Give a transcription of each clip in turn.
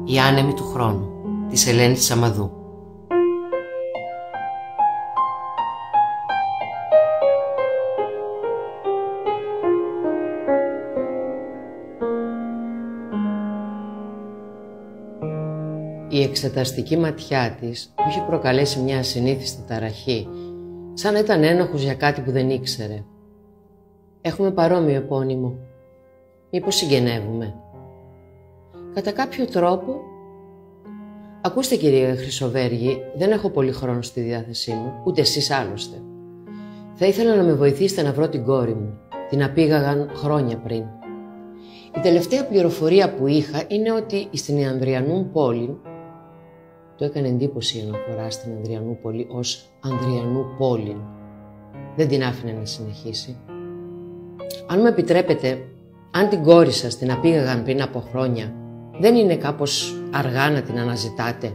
Οι άνεμοι του χρόνου της Ελένης Σαμαδού. Η εξεταστική ματιά της του είχε προκαλέσει μια ασυνήθιστη ταραχή, σαν να ήταν ένοχος για κάτι που δεν ήξερε. Έχουμε παρόμοιο επώνυμο. Μήπως συγγενεύουμε? Κατά κάποιο τρόπο... Ακούστε, κύριε Χρυσοβέργη, δεν έχω πολύ χρόνο στη διάθεσή μου, ούτε εσείς άλλωστε. Θα ήθελα να με βοηθήσετε να βρω την κόρη μου. Την απήγαγαν χρόνια πριν. Η τελευταία πληροφορία που είχα είναι ότι στην Ανδριανού πόλη, του έκανε εντύπωση η αναφορά στην Ανδριανού πόλη ως Ανδριανού πόλη, δεν την άφηνε να συνεχίσει. Αν μου επιτρέπετε, αν την κόρη σας την απήγαγαν πριν από χρόνια, δεν είναι κάπως αργά να την αναζητάτε?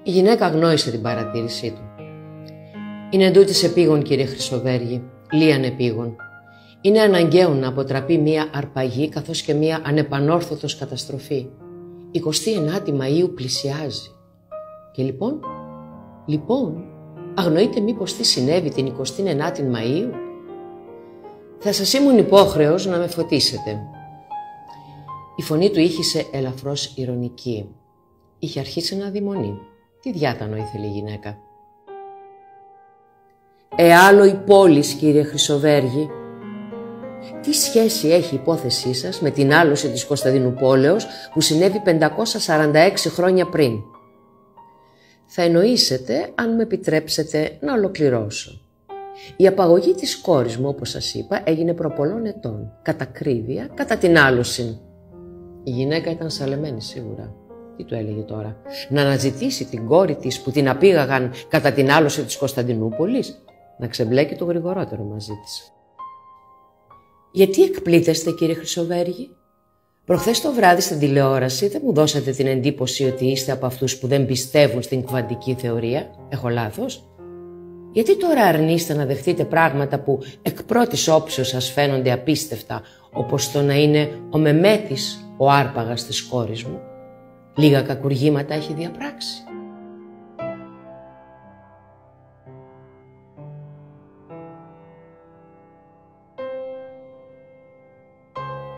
Η γυναίκα αγνόησε την παρατήρησή του. Είναι εντούτοις επίγον, κύριε Χρυσοβέργη, λίαν επίγον. Είναι αναγκαίο να αποτραπεί μία αρπαγή καθώς και μία ανεπανόρθωτος καταστροφή. 29η Μαΐου πλησιάζει. Και λοιπόν, αγνοείτε μήπως τι συνέβη την 29η Μαΐου? Θα σας ήμουν υπόχρεος να με φωτίσετε. Η φωνή του ήχησε ελαφρώς ειρωνική. Είχε αρχίσει να αδειμονεί. Τι διάτανο ήθελε η γυναίκα. Άλλο η πόλης, κύριε Χρυσοβέργη. Τι σχέση έχει η υπόθεσή σας με την άλωση της Κωνσταντινουπόλεως που συνέβη 546 χρόνια πριν? Θα εννοήσετε αν μου επιτρέψετε να ολοκληρώσω. Η απαγωγή της κόρης μου, όπως σας είπα, έγινε προ πολλών ετών, κατά ακρίβεια, κατά την άλωση. Η γυναίκα ήταν σαλεμένη σίγουρα. Τι του έλεγε τώρα? Να αναζητήσει την κόρη της που την απήγαγαν κατά την άλωση της Κωνσταντινούπολης? Να ξεμπλέκει το γρηγορότερο μαζί της. Γιατί εκπλήτεστε, κύριε Χρυσοβέργη? Προχθές το βράδυ στην τηλεόραση δεν μου δώσατε την εντύπωση ότι είστε από αυτούς που δεν πιστεύουν στην κβαντική θεωρία? Έχω λάθος? Γιατί τώρα αρνείστε να δεχτείτε πράγματα που εκ πρώτης όψεως σας φαίνονται απίστευτα, όπως το να είναι ο Μεμέτης ο άρπαγας της κόρης μου? Λίγα κακουργήματα έχει διαπράξει.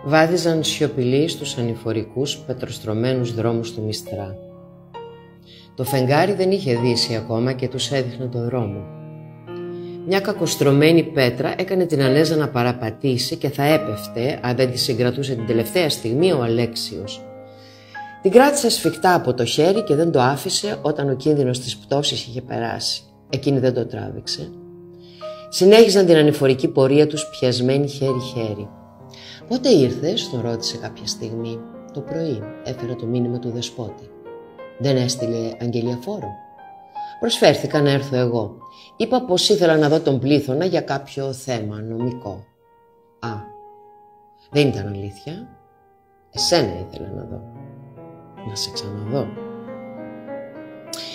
Βάδιζαν σιωπηλοί στους ανηφορικούς πετροστρωμένους δρόμους του Μιστρά. Το φεγγάρι δεν είχε δύσει ακόμα και τους έδειχνε το δρόμο. Μια κακοστρωμένη πέτρα έκανε την Ανέζα να παραπατήσει και θα έπεφτε αν δεν τη συγκρατούσε την τελευταία στιγμή ο Αλέξιος. Την κράτησε σφιχτά από το χέρι και δεν το άφησε όταν ο κίνδυνος της πτώσης είχε περάσει. Εκείνη δεν το τράβηξε. Συνέχιζαν την ανηφορική πορεία τους πιασμένοι χέρι-χέρι. «Πότε ήρθες?» τον ρώτησε κάποια στιγμή. «Το πρωί», έφερε το μήνυμα του δεσπότη. «Δεν έστειλε αγγελιαφόρο?» «Προσφέρθηκα να έρθω εγώ. Είπα πως ήθελα να δω τον Πλήθωνα για κάποιο θέμα νομικό». «Α, δεν ήταν αλήθεια?» «Εσένα ήθελα να δω». «Να σε ξαναδώ».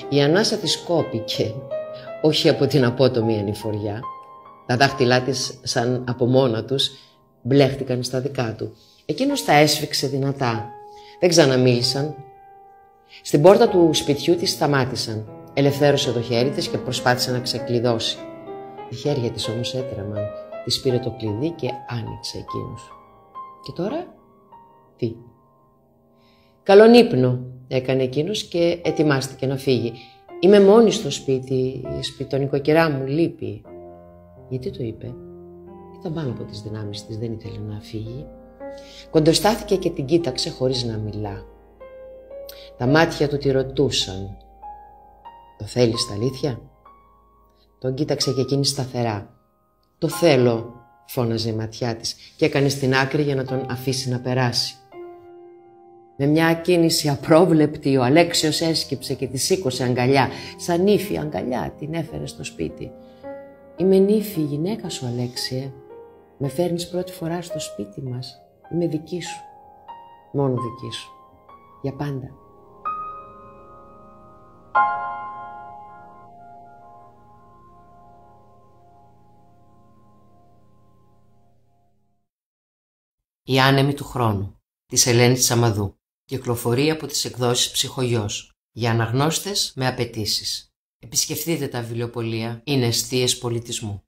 Η ανάσα της κόπηκε, όχι από την απότομη ανηφοριά. Τα δάχτυλά της σαν από μόνα τους μπλέχτηκαν στα δικά του. Εκείνος τα έσφιξε δυνατά. Δεν ξαναμίλησαν. Στην πόρτα του σπιτιού της σταμάτησαν. Ελευθέρωσε το χέρι της και προσπάθησε να ξεκλειδώσει. Τα χέρια της όμως έτρεμαν. Της πήρε το κλειδί και άνοιξε εκείνους. «Και τώρα?» «Τι?» «Καλόν ύπνο», έκανε εκείνος και ετοιμάστηκε να φύγει. «Είμαι μόνη στο σπίτι, η σπιτονικοκυρά μου λείπει». Γιατί το είπε? Ήταν πάνω από τις δυνάμεις της, δεν ήθελε να φύγει. Κοντοστάθηκε και την κοίταξε χωρίς να μιλά. Τα μάτια του τη ρωτούσαν. «Το θέλεις τα αλήθεια?» Τον κοίταξε και εκείνη σταθερά. «Το θέλω», φώναζε η ματιά της και έκανε στην άκρη για να τον αφήσει να περάσει. Με μια κίνηση απρόβλεπτη ο Αλέξιος έσκυψε και τη σήκωσε αγκαλιά. Σαν νύφη αγκαλιά την έφερε στο σπίτι. «Είμαι νύφη, γυναίκα σου, Αλέξιε. Με φέρνεις πρώτη φορά στο σπίτι μας. Είμαι δική σου. Μόνο δική σου. Για πάντα». Οι άνεμοι του χρόνου της Ελένης Σαμαδού. Κυκλοφορεί από τις εκδόσεις Ψυχογιός για αναγνώστες με απαιτήσεις. Επισκεφτείτε τα βιβλιοπωλεία, είναι εστίες πολιτισμού.